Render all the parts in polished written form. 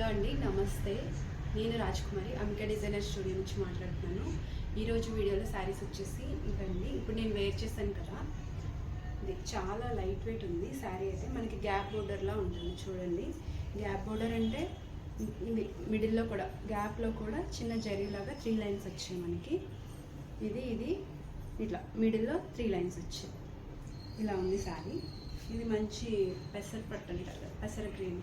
Hello అండి, నమస్తే. నేను రాజ్కుమారి అంకే డిజైనర్ స్టూడియో నుంచి మాట్లాడుతున్నాను. ఈరోజు వీడియోలో శారీస్ వచ్చేసి ఇవ్వండి. ఇప్పుడు నేను వేర్ చేశాను కదా, ఇది చాలా లైట్ వెయిట్ ఉంది. శారీ అయితే మనకి గ్యాప్ బోర్డర్లా ఉంటుంది. చూడండి, గ్యాప్ బోర్డర్ అంటే మిడిల్లో కూడా గ్యాప్లో కూడా చిన్న జరీలాగా 3 లైన్స్ వచ్చాయి మనకి. ఇది ఇట్లా మిడిల్లో 3 లైన్స్ వచ్చాయి. ఇలా ఉంది శారీ. ఇది మంచి పెసర పట్టు అంటారు కదా, పెసర గ్రీన్.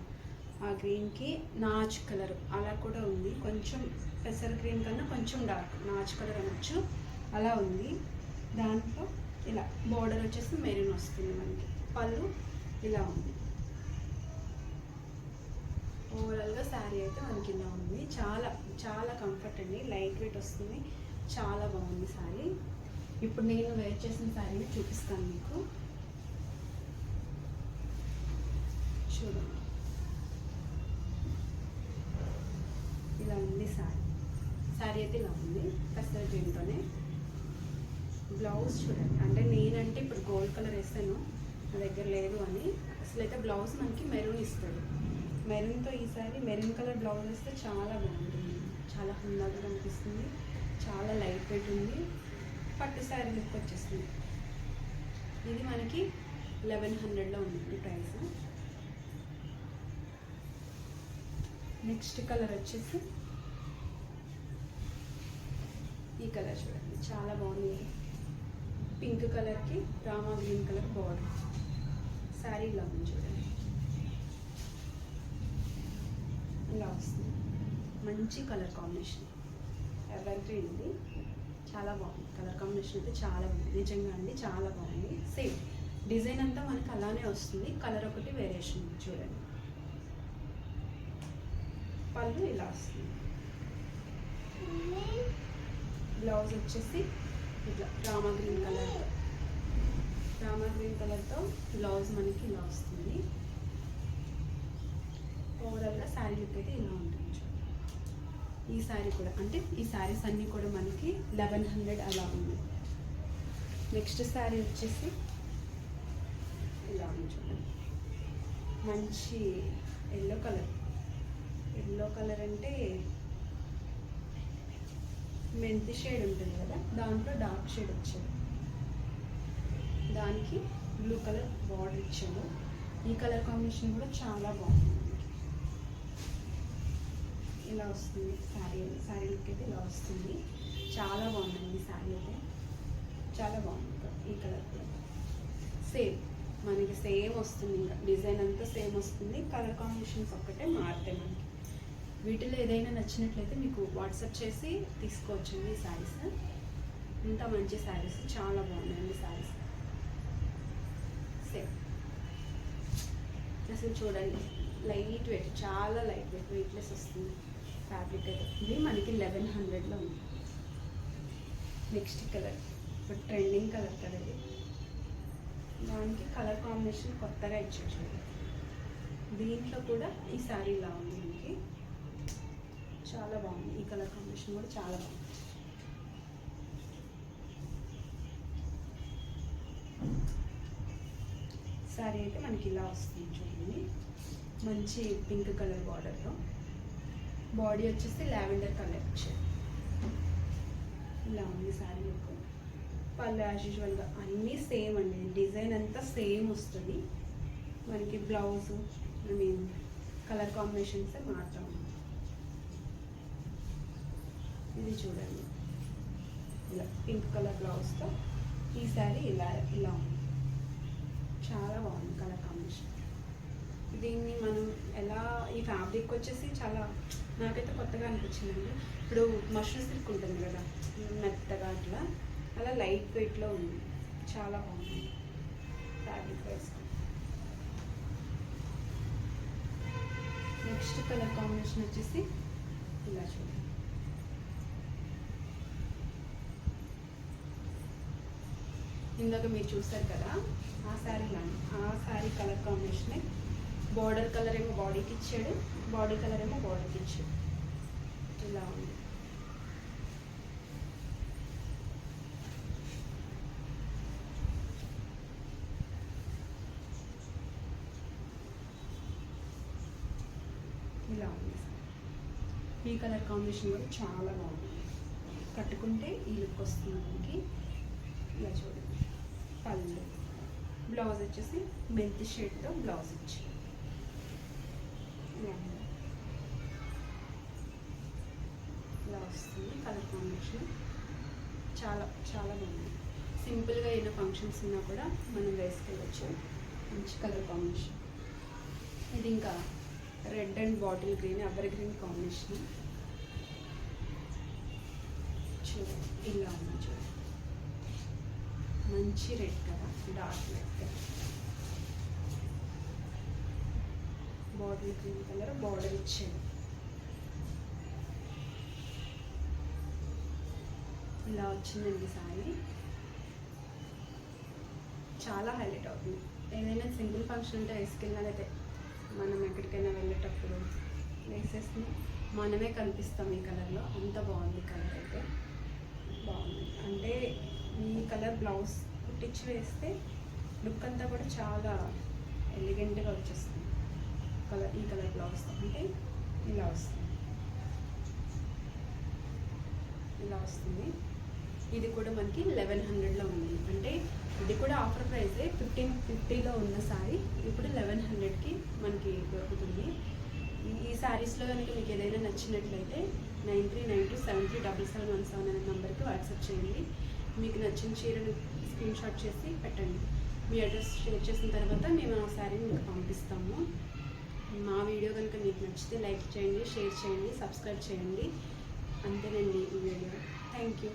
ఆ గ్రీన్కి నాచ్ కలర్ అలా కూడా ఉంది. కొంచెం పెసర గ్రీన్ కన్నా కొంచెం డార్క్ నాచ్ కలర్ అనొచ్చు, అలా ఉంది. దాంట్లో ఇలా బోర్డర్ వచ్చేసి మెరూన్ వస్తుంది మనకి. పళ్ళు ఇలా ఉంది. ఓవరాల్గా శారీ అయితే మనకి ఇలా ఉంది. చాలా చాలా కంఫర్ట్ అండి, లైట్ వెయిట్ వస్తుంది, చాలా బాగుంది శారీ. ఇప్పుడు నేను వేర్ చేసిన శారీని చూపిస్తాను మీకు, చూడండి. ఇలా ఉంది శారీ అయితే ఇలా ఉంది, పెసర గ్రీన్తోనే. బ్లౌజ్ చూడండి, అంటే నేనంటే ఇప్పుడు గోల్డ్ కలర్ వేస్తాను, నా దగ్గర లేదు అని. అసలు అయితే బ్లౌజ్ మనకి మెరూన్ ఇస్తాడు. మెరూన్తో ఈ శారీ మెరూన్ కలర్ బ్లౌజ్ వేస్తే చాలా బాగుంటుంది, చాలా హుందాగా కనిపిస్తుంది, చాలా లైట్ వెయిట్ ఉంది. పట్టు శారీ లుక్ వచ్చేస్తుంది. ఇది మనకి 1100లో ఉంది ఈ ప్రైస్. నెక్స్ట్ కలర్ వచ్చేసి ఈ కలర్ చూడండి, చాలా బాగుంది. పింక్ కలర్కి Rama green colour border. Sari ఇలా ఉంది చూడండి, ఇలా వస్తుంది. మంచి కలర్ కాంబినేషన్, ఎవర్ గ్రీన్ ఇది. చాలా బాగుంది కలర్ కాంబినేషన్ అయితే, చాలా బాగుంది నిజంగా అండి, చాలా బాగుంది. సేమ్ డిజైన్ అంతా మనకి అలానే వస్తుంది, కలర్ ఒకటి వేరియేషన్ ఉంది చూడండి. పళ్ళు ఇలా వస్తుంది. బ్లౌజ్ వచ్చేసి ఇట్లా రామా గ్రీన్ కలర్తో బ్లౌజ్ మనకి ఇలా వస్తుంది. ఓవరాల్గా శారీ లుక్ అయితే ఇలా ఉంటుంది. ఈ శారీ కూడా అంటే ఈ శారీస్ అన్నీ కూడా మనకి 1100 అలా ఉంది. నెక్స్ట్ శారీ వచ్చేసి ఇలా ఉంది చూడండి, మంచి ఎల్లో కలర్ అంటే మెంతి షేడ్ ఉంటుంది కదా, దాంట్లో డార్క్ షేడ్ వచ్చాడు. దానికి బ్లూ కలర్ బార్డర్ ఇచ్చాడు. ఈ కలర్ కాంబినేషన్ కూడా చాలా బాగుంది. ఇలా వస్తుంది శారీ లుక్ అయితే ఇలా వస్తుంది. చాలా బాగుందండి శారీ అయితే, చాలా బాగుంది. ఈ కలర్ కూడా సేమ్ మనకి సేమ్ వస్తుంది, ఇంకా డిజైన్ అంతా సేమ్ వస్తుంది, కలర్ కాంబినేషన్స్ ఒక్కటే మారుతాయి మనకి. వీటిలో ఏదైనా నచ్చినట్లయితే మీకు వాట్సాప్ చేసి తీసుకోవచ్చండి. ఈ శారీస్ ఇంత మంచి శారీస్, చాలా బాగున్నాయండి శారీస్. సేమ్ అసలు చూడండి, లైట్ వెయిట్, చాలా లైట్ వెయిట్, వెయిట్లెస్ వస్తుంది ఫ్యాబ్రిక్ అయితే. ఇది మనకి 1100లో ఉంది. నెక్స్ట్ కలర్ ఇప్పుడు ట్రెండింగ్ కలర్ కదా ఇది, దానికి కలర్ కాంబినేషన్ కొత్తగా ఇచ్చాడు చూడండి. దీంట్లో కూడా ఈ శారీ ఇలా ఉంది మనకి, చాలా బాగుంది. ఈ కలర్ కాంబినేషన్ కూడా చాలా బాగుంది. శారీ అయితే మనకి ఇలా వస్తుంది చూడండి, మంచి పింక్ కలర్ బార్డర్లో. బాడీ వచ్చేసి లావెండర్ కలర్ వచ్చేది. ఇలా ఉంది శారీ లుక్. పళ్ళు యాజ్ యూజువల్గా అన్నీ సేమ్ అండి, డిజైన్ అంతా సేమ్ వస్తుంది మనకి. బ్లౌజ్ కలర్ కాంబినేషన్స్ మాత్రం. ఇది చూడండి, ఇలా పింక్ కలర్ బ్లౌజ్తో ఈ శారీ ఇలా ఉంది. చాలా బాగుంది కలర్ కాంబినేషన్. దీన్ని మనం ఎలా, ఈ ఫ్యాబ్రిక్ వచ్చేసి చాలా నాకైతే కొత్తగా అనిపించిందండి. ఇప్పుడు మష్రూమ్ సిల్క్ ఉంటుంది కదా, మెత్తగా అలా లైట్ వెయిట్లో ఉంది, చాలా బాగుంది ఫ్యాబ్రిక్ వేసుకుంది. నెక్స్ట్ కలర్ కాంబినేషన్ వచ్చేసి ఇలా చూడండి, ఇందాక మీరు చూస్తారు కదా ఆ శారీ కలర్ కాంబినేషనే. బార్డర్ కలర్ ఏమో బాడీకి ఇచ్చాడు, బాడీ కలర్ ఏమో బార్డర్కి ఇచ్చాడు. ఇలా ఉంది. ఇలా ఉంది. ఈ కలర్ కాంబినేషన్ కూడా చాలా బాగుంది. కట్టుకుంటే ఈ లుక్ వస్తుంది మనకి. ఇలా చూడండి, పళ్ళు, బ్లౌజ్ వచ్చేసి మెంతి షేడ్తో బ్లౌజ్ ఇచ్చి ఇలా వస్తుంది. కలర్ కాంబినేషన్ చాలా చాలా బాగుంది. సింపుల్గా ఏదైనా ఫంక్షన్స్ ఉన్నా కూడా మనం వేసుకెళ్ళచ్చు. మంచి కలర్ కాంబినేషన్. ఇది ఇంకా red and bottle green, ever green combination. చూడండి ఇలా ఉంది. చూడండి మంచి రెడ్ కదా, డార్క్ రెడ్ కదా, బాటిల్ గ్రీన్ కలర్ బార్డర్ ఇచ్చాడు. ఇలా వచ్చిందండి సారీ. చాలా హైలైట్ అవుతుంది. ఏదైనా సింగిల్ ఫంక్షన్ ఉంటే వేసుకెళ్ళాలైతే మనం ఎక్కడికైనా వెళ్ళేటప్పుడు వేసేసి మనమే కనిపిస్తాం ఈ కలర్లో. అంత బాగుంది కలర్ అయితే, బాగుంది. అంటే ఈ కలర్ బ్లౌజ్ కుట్టించి వేస్తే లుక్ అంతా కూడా చాలా ఎలిగెంట్గా వచ్చేస్తుంది. ఈ కలర్ బ్లౌజ్ అంటే ఇలా వస్తుంది, ఇలా వస్తుంది. ఇది కూడా మనకి 1100లో ఉంది. అంటే ఇది కూడా ఆఫర్ ప్రైజే. 1550లో ఉన్న సారీ ఇప్పుడు 1100కి మనకి దొరుకుతుంది. ఈ శారీస్లో కనుక మీకు ఏదైనా నచ్చినట్లయితే 9392737717 అనే నెంబర్కి వాట్సాప్ చేయండి. మీకు నచ్చిన చీరను స్క్రీన్ షాట్ చేసి పెట్టండి. మీ అడ్రస్ షేర్ చేసిన తర్వాత మేము ఆ శారీని మీకు పంపిస్తాము. మా వీడియో కనుక మీకు నచ్చితే లైక్ చేయండి, షేర్ చేయండి, సబ్స్క్రైబ్ చేయండి. అంతేనండి ఈ వీడియో. Thank you.